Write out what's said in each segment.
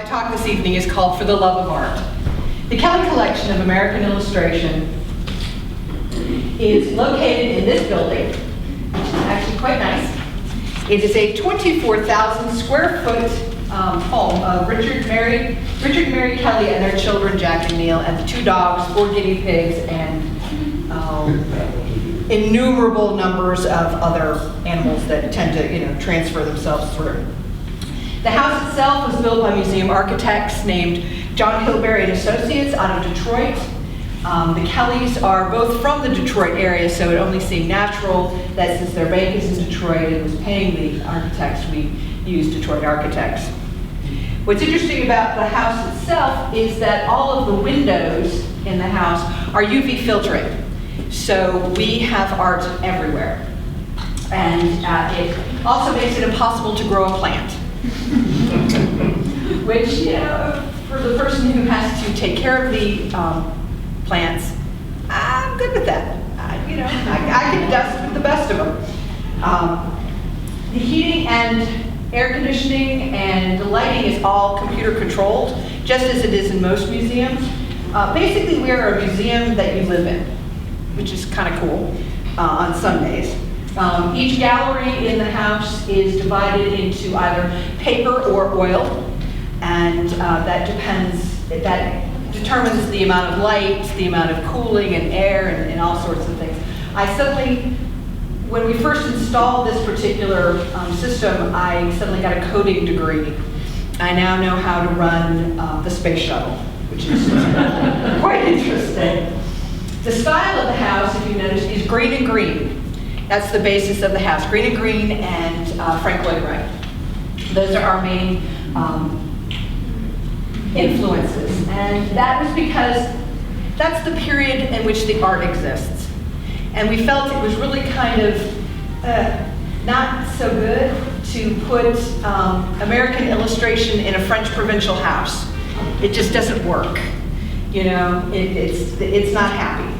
My talk this evening is called For the Love of Art. The Kelly Collection of American Illustration is located in this building, which is actually quite nice. It is a 24,000 square foot home of Richard and Mary Kelly and their children, Jack and Neil, and the 2 dogs, 4 guinea pigs, and innumerable numbers of other animals that tend to, transfer themselves through. The house itself was built by museum architects named John Hilberry and Associates out of Detroit. The Kellys are both from the Detroit area, so it only seemed natural that since their bank is in Detroit and was paying the architects, we used Detroit architects. What's interesting about the house itself is that all of the windows in the house are UV filtering. So we have art everywhere. And it also makes it impossible to grow a plant. Which, for the person who has to take care of the plants, I'm good with that. I can dust with the best of them. The heating and air conditioning and the lighting is all computer controlled, just as it is in most museums. Basically, we are a museum that you live in, which is kind of cool on Sundays. Each gallery in the house is divided into either paper or oil, and that determines the amount of light, the amount of cooling and air, and all sorts of things. When we first installed this particular system, I suddenly got a coding degree. I now know how to run the space shuttle, which is quite interesting. The style of the house, if you notice, is green and green. That's the basis of the house, green and green and Frank Lloyd Wright. Those are our main influences. And that was because that's the period in which the art exists. And we felt it was really kind of not so good to put American illustration in a French provincial house. It just doesn't work. It's not happy.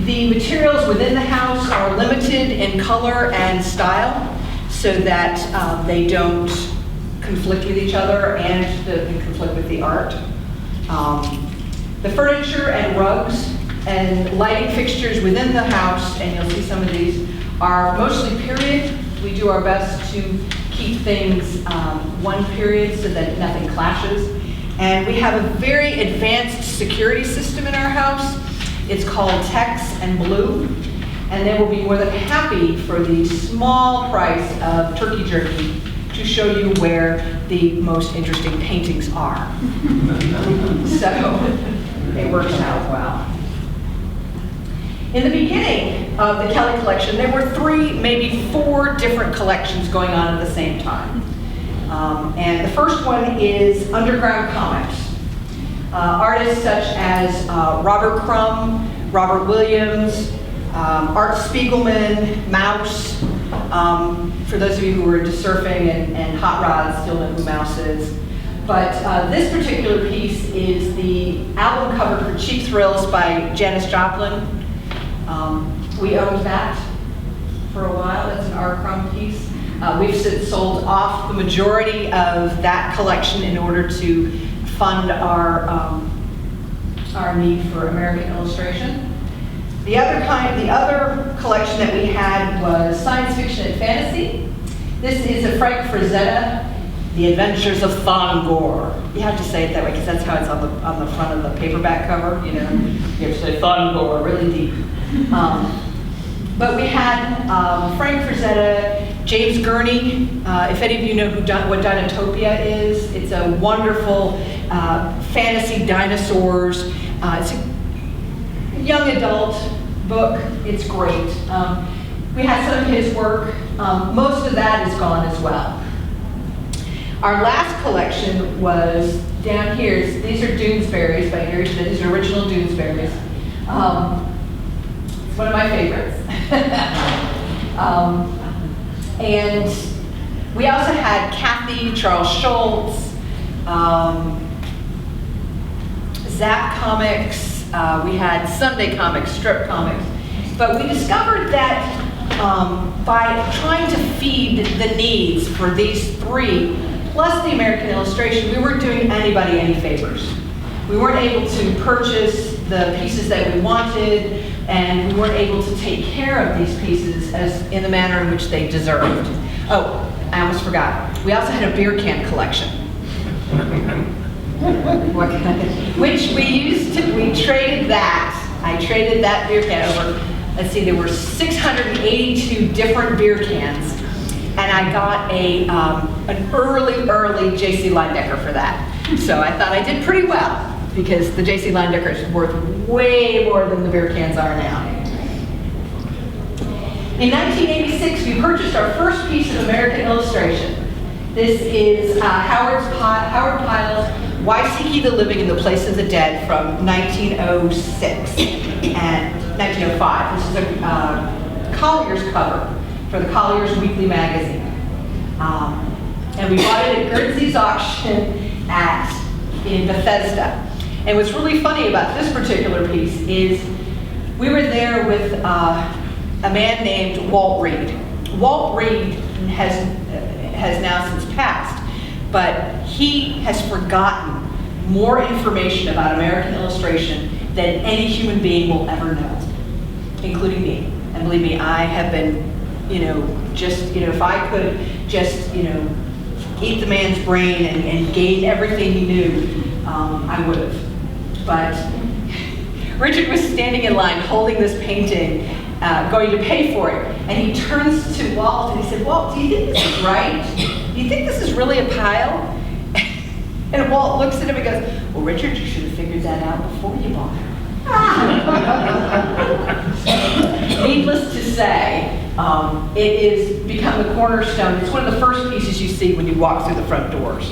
The materials within the house are limited in color and style so that they don't conflict with each other and conflict with the art. The furniture and rugs and lighting fixtures within the house, and you'll see some of these, are mostly period. We do our best to keep things one period so that nothing clashes. And we have a very advanced security system in our house. It's called Tex and Blue, and they will be more than happy for the small price of turkey jerky to show you where the most interesting paintings are. So it works out well. In the beginning of the Kelly collection, there were 3, maybe 4 different collections going on at the same time. And the first one is underground comics. Artists such as Robert Crumb, Robert Williams, Art Spiegelman, Mouse. For those of you who are into surfing and hot rods, still know who Mouse is. But this particular piece is the album cover for Cheap Thrills by Janis Joplin. We owned that for a while. That's an Art Crumb piece. We've since sold off the majority of that collection in order to fund our need for American illustration. The other collection that we had was science fiction and fantasy. This is a Frank Frazetta, The Adventures of Thongor. You have to say it that way because that's how it's on the front of the paperback cover. You have to say Thongor really deep. But we had Frank Frazetta, James Gurney. If any of you know what Dinotopia is, it's a wonderful fantasy dinosaurs. It's a young adult book. It's great. We had some of his work. Most of that is gone as well. Our last collection was down here. These are Doonesbury's by Gary Schmidt. These are original Doonesbury's. It's one of my favorites. And we also had Kathy, Charles Schultz, Zap Comics, we had Sunday Comics, Strip Comics. But we discovered that by trying to feed the needs for these 3 plus the American illustration, we weren't doing anybody any favors. We weren't able to purchase the pieces that we wanted, and we weren't able to take care of these pieces as in the manner in which they deserved. Oh, I almost forgot. We also had a beer can collection. Which we traded that. I traded that beer can over. Let's see, there were 682 different beer cans, and I got an early J.C. Leindecker for that. So I thought I did pretty well, because the J.C. Leindecker is worth way more than the beer cans are now. In 1986, we purchased our first piece of American illustration. This is Howard Pyle's Waisiki the Living in the Place of the Dead from 1906 and 1905. This is a Collier's cover for the Collier's Weekly magazine. And we bought it at Guernsey's auction in Bethesda. And what's really funny about this particular piece is we were there with a man named Walt Reed. Walt Reed has now since passed, but he has forgotten more information about American illustration than any human being will ever know, including me. And believe me, I have been, if I could just, eat the man's brain and gain everything he knew, I would have. But Richard was standing in line holding this painting, going to pay for it, and he turns to Walt and he said, "Walt, do you think this is right? Do you think this is really a pile?" And Walt looks at him and goes, "Well, Richard, you should have figured that out before you bought it." Needless to say, it has become the cornerstone. It's one of the first pieces you see when you walk through the front doors.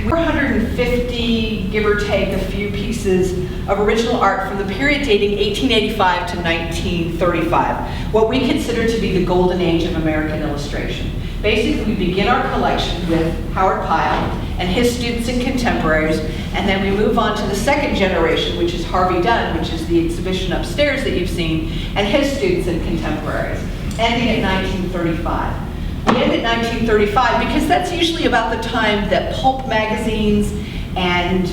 450, give or take, a few pieces of original art from the period dating 1885 to 1935, what we consider to be the golden age of American illustration. Basically, we begin our collection with Howard Pyle and his students and contemporaries, and then we move on to the second generation, which is Harvey Dunn, which is the exhibition upstairs that you've seen, and his students and contemporaries, ending at 1935. We end at 1935 because that's usually about the time that pulp magazines and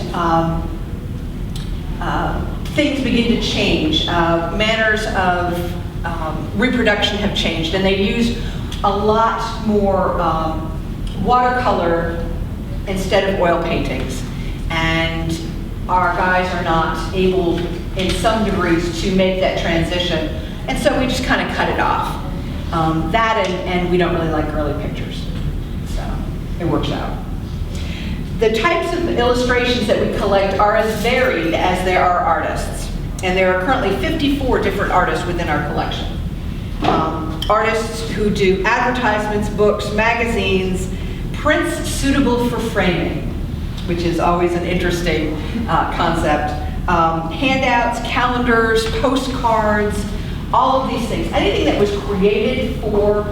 things begin to change. Manners of reproduction have changed, and they use a lot more watercolor instead of oil paintings. And our guys are not able, in some degrees, to make that transition. And so we just kind of cut it off. And we don't really like early pictures. So it works out. The types of illustrations that we collect are as varied as there are artists. And there are currently 54 different artists within our collection. Artists who do advertisements, books, magazines, prints suitable for framing, which is always an interesting concept. Handouts, calendars, postcards, all of these things. Anything that was created for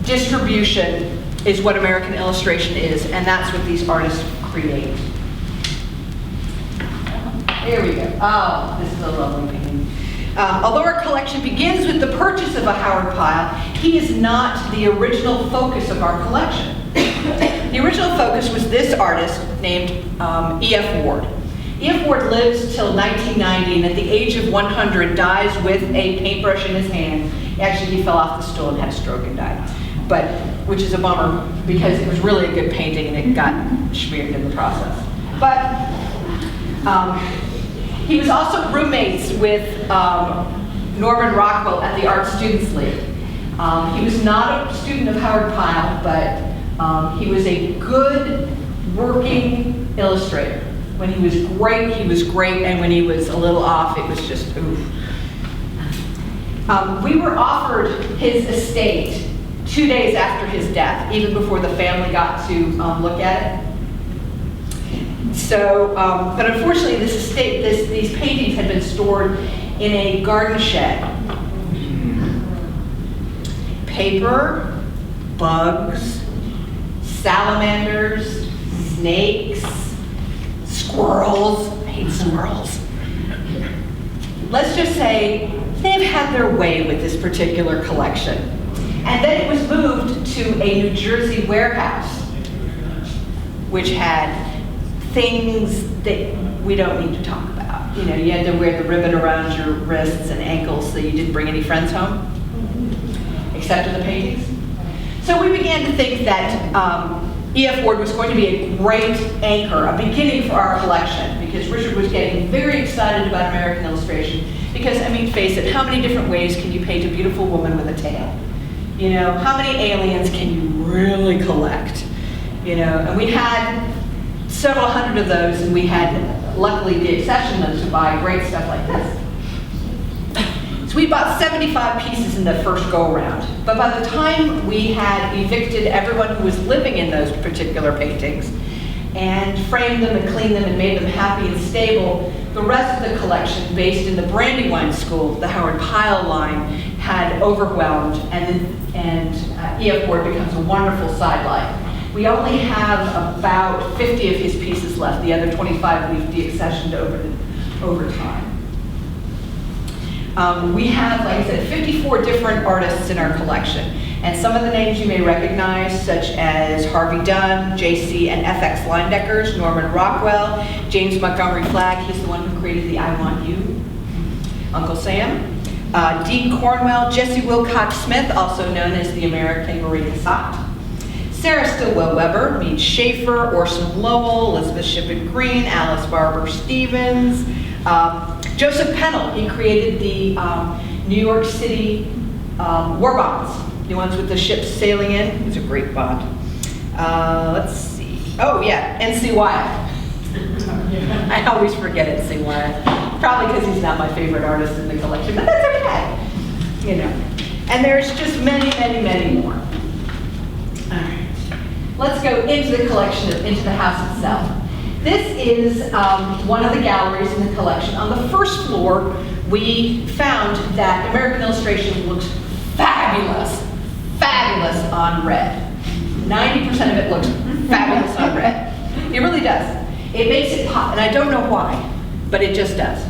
distribution is what American illustration is, and that's what these artists create. Here we go. Oh, this is a lovely painting. Although our collection begins with the purchase of a Howard Pyle, he is not the original focus of our collection. The original focus was this artist named E.F. Ward. E.F. Ward lives till 1990, and at the age of 100 dies with a paintbrush in his hand. Actually, he fell off the stool and had a stroke and died, which is a bummer because it was really a good painting and it got smeared in the process. But he was also roommates with Norman Rockwell at the Art Students League. He was not a student of Howard Pyle, but he was a good working illustrator. When he was great, and when he was a little off, it was just oof. We were offered his estate 2 days after his death, even before the family got to look at it. So, but unfortunately, this estate, these paintings had been stored in a garden shed. Paper, bugs, salamanders, snakes, squirrels. I hate squirrels. Let's just say they've had their way with this particular collection. And then it was moved to a New Jersey warehouse, which had things that we don't need to talk about. You know, you had to wear the ribbon around your wrists and ankles so you didn't bring any friends home, except in the paintings. So we began to think that E.F. Ward was going to be a great anchor, a beginning for our collection, because Richard was getting very excited about American illustration. Because, I mean, face it, how many different ways can you paint a beautiful woman with a tail? You know, how many aliens can you really collect? You know, and we had several hundred of those, and we had, luckily, the accession list to buy great stuff like this. So we bought 75 pieces in the first go-around. But by the time we had evicted everyone who was living in those particular paintings and framed them and cleaned them and made them happy and stable, the rest of the collection, based in the Brandywine School, the Howard Pyle line, had overwhelmed, and E.F. Ward becomes a wonderful sidelight. We only have about 50 of his pieces left. The other 25 we've deaccessioned over time. We have, like I said, 54 different artists in our collection. And some of the names you may recognize, such as Harvey Dunn, J.C. and F.X. Leindeckers, Norman Rockwell, James Montgomery Flagg, he's the one who created the I Want You, Uncle Sam, Dean Cornwell, Jesse Wilcox Smith, also known as the American Marie Cassatt, Sarah Stillwell Weber, Meade Schaefer, Orson Lowell, Elizabeth Shippen Green, Alice Barber Stevens, Joseph Pennell. He created the New York City war bonds, the ones with the ships sailing in. It was a great bond. Let's see. Oh yeah, N.C. Wyeth. I always forget N.C. Wyeth. Probably because he's not my favorite artist in the collection, but that's okay. You know. And there's just many, many, many more. All right. Let's go into the collection, into the house itself. This is one of the galleries in the collection. On the first floor, we found that American illustration looks fabulous, fabulous on red. 90% of it looks fabulous on red. It really does. It makes it pop, and I don't know why, but it just does.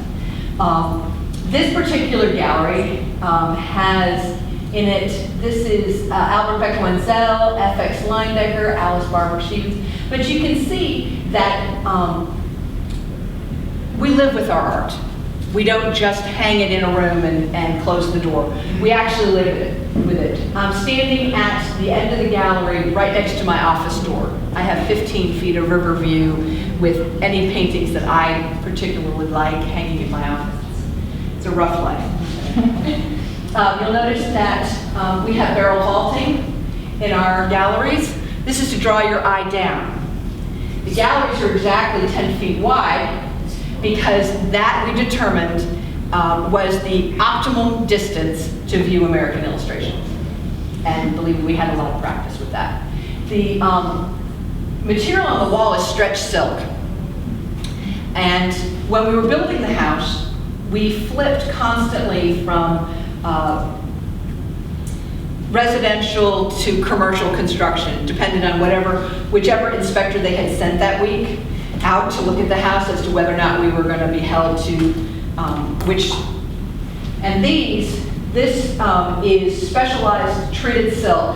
This particular gallery has in it, this is Albert Beck Wenzel, F.X. Leindecker, Alice Barber Stevens. But you can see that we live with our art. We don't just hang it in a room and close the door. We actually live with it. I'm standing at the end of the gallery right next to my office door. I have 15 feet of river view with any paintings that I particularly would like hanging in my office. It's a rough life. You'll notice that we have barrel vaulting in our galleries. This is to draw your eye down. The galleries are exactly 10 feet wide because that we determined was the optimal distance to view American illustration. And believe me, we had a lot of practice with that. The material on the wall is stretched silk. And when we were building the house, we flipped constantly from residential to commercial construction, depending on whichever inspector they had sent that week out to look at the house as to whether or not we were going to be held to which. And this is specialized treated silk,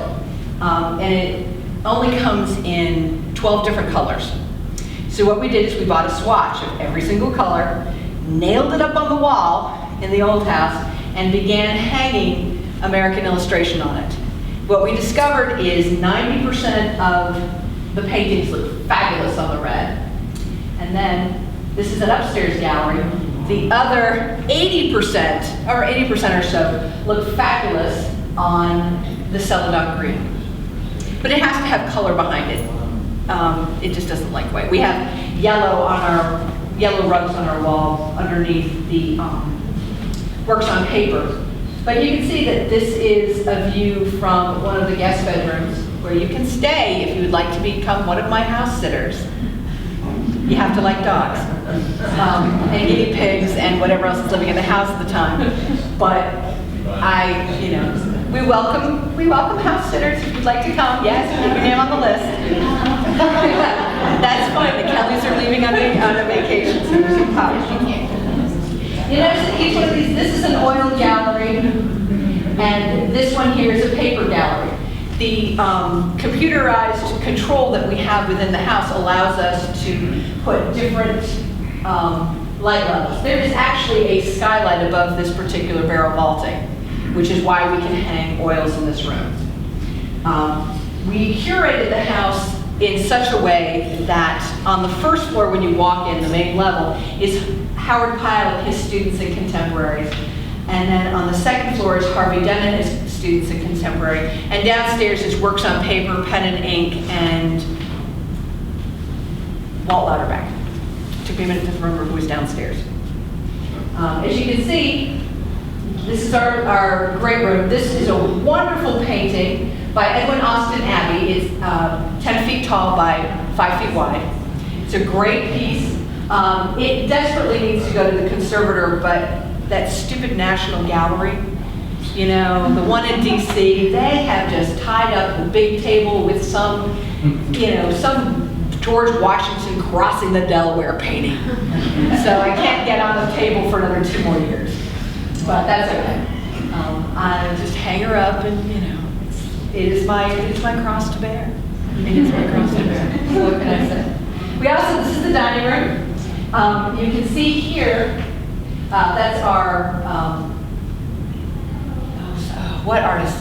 and it only comes in 12 different colors. So what we did is we bought a swatch of every single color, nailed it up on the wall in the old house, and began hanging American illustration on it. What we discovered is 90% of the paintings look fabulous on the red. And then, this is an upstairs gallery. The other 80%, or 80% or so, look fabulous on the Celadon green. But it has to have color behind it. It just doesn't like white. We have yellow rugs on our wall underneath the works on paper. But you can see that this is a view from one of the guest bedrooms where you can stay if you would like to become one of my house sitters. You have to like dogs, and guinea pigs, and whatever else is living in the house at the time. But we welcome house sitters if you'd like to come. Yes, keep your name on the list. That's fine. The Kellys are leaving on a vacation, so you can come. You notice that each one of these, this is an oil gallery. And this one here is a paper gallery. The computerized control that we have within the house allows us to put different light levels. There is actually a skylight above this particular barrel vaulting, which is why we can hang oils in this room. We curated the house in such a way that on the first floor when you walk in, the main level, is Howard Pyle and his students and contemporaries. And then on the second floor is Harvey Dent and his students and contemporary. And downstairs is works on paper, pen and ink, and Walt Lauterbach. Took me a minute to remember who was downstairs. As you can see, this is our great room. This is a wonderful painting by Edwin Austin Abbey. It's 10 feet tall by 5 feet wide. It's a great piece. It desperately needs to go to the conservator, but that stupid National Gallery, you know, the one in DC, they have just tied up the big table with some, you know, some George Washington crossing the Delaware painting. So I can't get on the table for another 2 more years. But that's okay. I just hang her up, and you know, it is my cross to bear. It is my cross to bear. What can I say? We also, this is the dining room. You can see here, that's our what artist?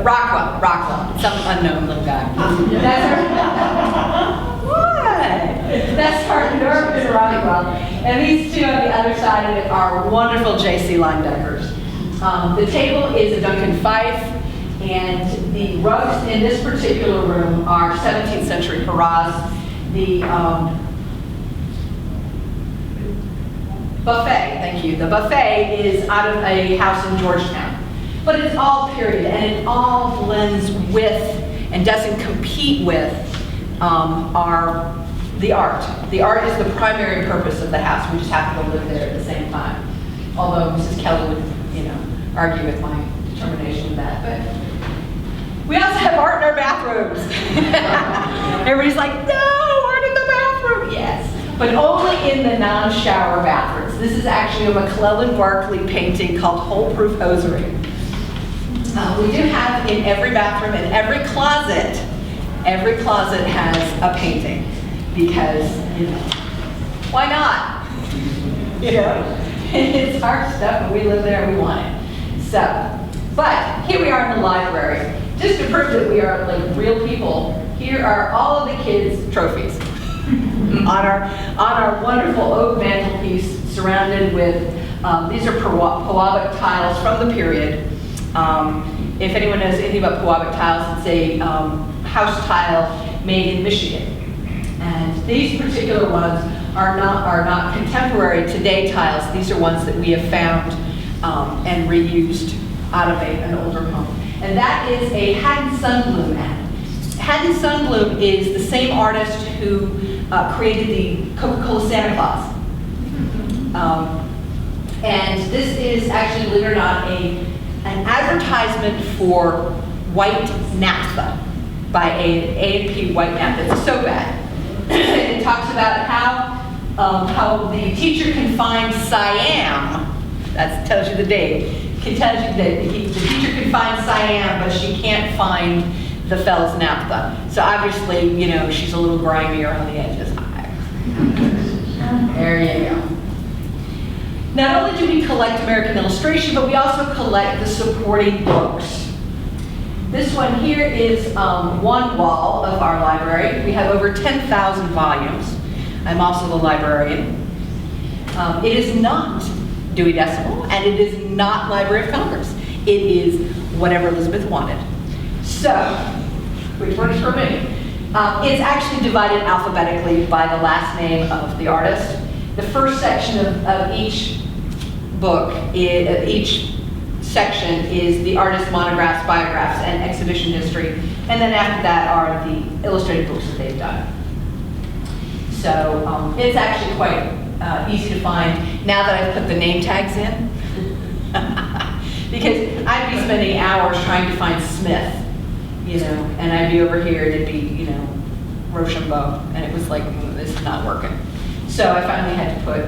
Rockwell, some unknown little guy. That's our Norman Rockwell. And these two on the other side of it are wonderful J.C. Linedeckers. The table is a Duncan Fife, and the rugs in this particular room are 17th century Haraz. The buffet, thank you. The buffet is out of a house in Georgetown. But it's all period, and it all blends with and doesn't compete with the art. The art is the primary purpose of the house. We just happen to live there at the same time. Although Mrs. Kelly would, you know, argue with my determination of that. But we also have art in our bathrooms. Everybody's like, no, art in the bathroom. Yes, but only in the non-shower bathrooms. This is actually a McClellan Barkley painting called Hole Proof Hosiery. We do have in every bathroom and every closet has a painting, because, you know, why not? You know, it's our stuff and we live there and we want it. So, but here we are in the library. Just to prove that we are like real people, here are all of the kids' trophies on our wonderful oak mantelpiece, surrounded with, these are Pewabic tiles from the period. If anyone knows anything about Pewabic tiles, it's a house tile made in Michigan. And these particular ones are not contemporary today tiles. These are ones that we have found and reused out of an older home. And that is a Haddon Sundblom ad. Haddon Sundblom is the same artist who created the Coca-Cola Santa Claus. And this is actually, believe it or not, an advertisement for white naphtha by A&P White Naphtha. It's a soap ad. It talks about how the teacher can find Siam. That tells you the date. It tells you that the teacher can find Siam, but she can't find the fellow's naphtha. So obviously, you know, she's a little grimier on the edges. There you go. Not only do we collect American illustration, but we also collect the supporting books. This one here is one wall of our library. We have over 10,000 volumes. I'm also the librarian. It is not Dewey Decimal, and it is not Library of Congress. It is whatever Elizabeth wanted. So, which works for me. It's actually divided alphabetically by the last name of the artist. The first section of each book, each section is the artist's monographs, biographs, and exhibition history. And then after that are the illustrated books that they've done. So it's actually quite easy to find now that I've put the name tags in. Because I'd be spending hours trying to find Smith, you know, and I'd be over here and it'd be, you know, Rochambeau, and it was like, this is not working. So I finally had to put,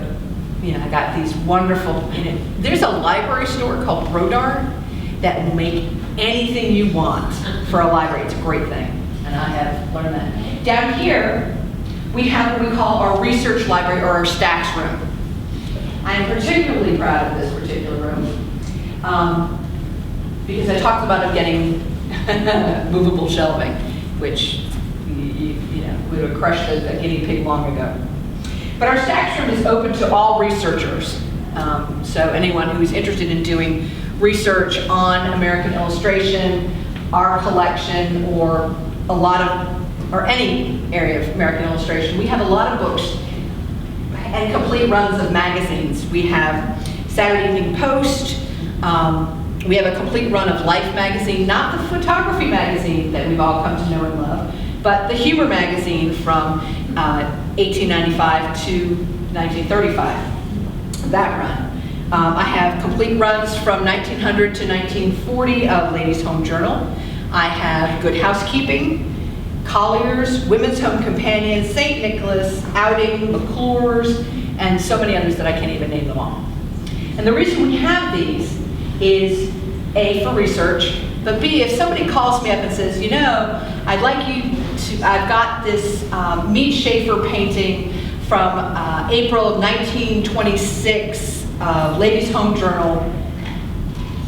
you know, I got these wonderful, you know, there's a library store called Rodar that will make anything you want for a library. It's a great thing, and I have learned that. Down here, we have what we call our research library, or our stacks room. I am particularly proud of this particular room because I talked about it getting movable shelving, which would have crushed a guinea pig long ago. But our stacks room is open to all researchers. So anyone who's interested in doing research on American illustration, our collection, or any area of American illustration. We have a lot of books and complete runs of magazines. We have Saturday Evening Post. We have a complete run of Life magazine, not the photography magazine that we've all come to know and love, but the humor magazine from 1895 to 1935, that run. I have complete runs from 1900 to 1940 of Ladies' Home Journal. I have Good Housekeeping, Collier's, Women's Home Companion, St. Nicholas, Outing, McClure's, and so many others that I can't even name them all. And the reason we have these is A, for research, but B, if somebody calls me up and says, I'd like you to, I've got this Mead Schaefer painting from April of 1926, Ladies' Home Journal,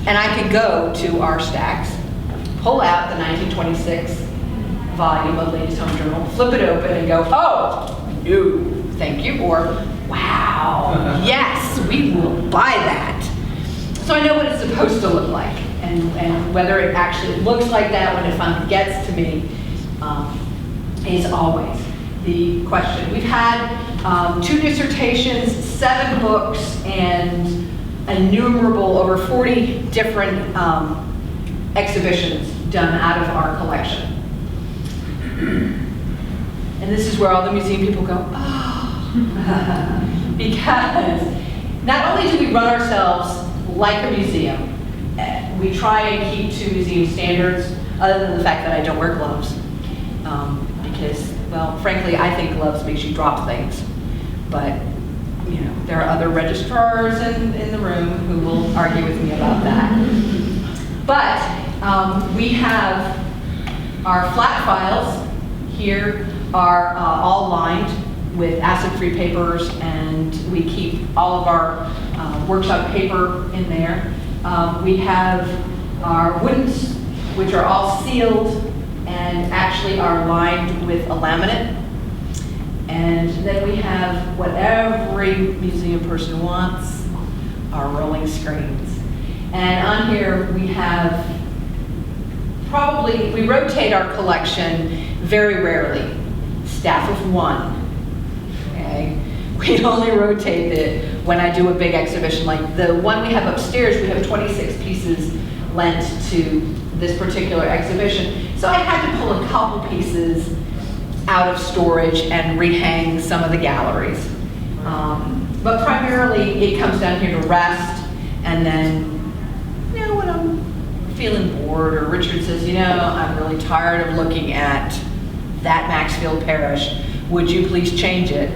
and I could go to our stacks, pull out the 1926 volume of Ladies' Home Journal, flip it open and go, oh, no, thank you, or wow, yes, we will buy that. So I know what it's supposed to look like, and whether it actually looks like that when it finally gets to me is always the question. We've had 2 dissertations, 7 books, and innumerable, over 40 different exhibitions done out of our collection. And this is where all the museum people go, oh, because not only do we run ourselves like a museum, we try and keep to museum standards, other than the fact that I don't wear gloves. Because, well, frankly, I think gloves makes you drop things. But, there are other registrars in the room who will argue with me about that. But we have our flat files here are all lined with acid-free papers, and we keep all of our workshop paper in there. We have our woodens, which are all sealed and actually are lined with a laminate. And then we have what every museum person wants, our rolling screens. And on here we have we rotate our collection very rarely, staff of 1, okay? We only rotate it when I do a big exhibition. Like the one we have upstairs, we have 26 pieces lent to this particular exhibition. So I had to pull a couple pieces out of storage and rehang some of the galleries. But primarily it comes down here to rest, and then, when I'm feeling bored, or Richard says, I'm really tired of looking at that Maxfield Parish, would you please change it?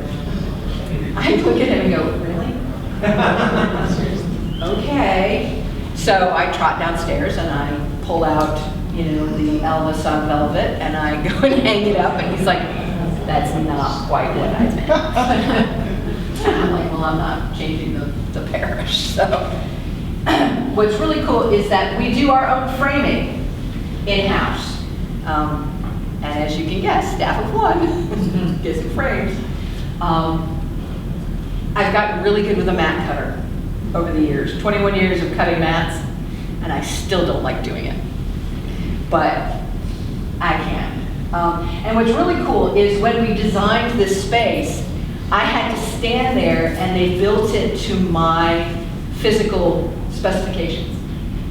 I look at him and go, really? Okay. So I trot downstairs and I pull out, the Elvis on velvet, and I go and hang it up, and he's like, that's not quite what I meant. I'm like, well, I'm not changing the parish. So what's really cool is that we do our own framing in-house. And as you can guess, staff of 1 gets the frames. I've gotten really good with a mat cutter over the years. 21 years of cutting mats, and I still don't like doing it. But I can. And what's really cool is when we designed this space, I had to stand there and they built it to my physical specifications.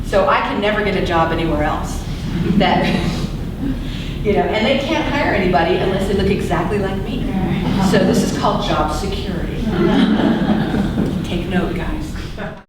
So I can never get a job anywhere else. That, and they can't hire anybody unless they look exactly like me. So this is called job security. Take note, guys.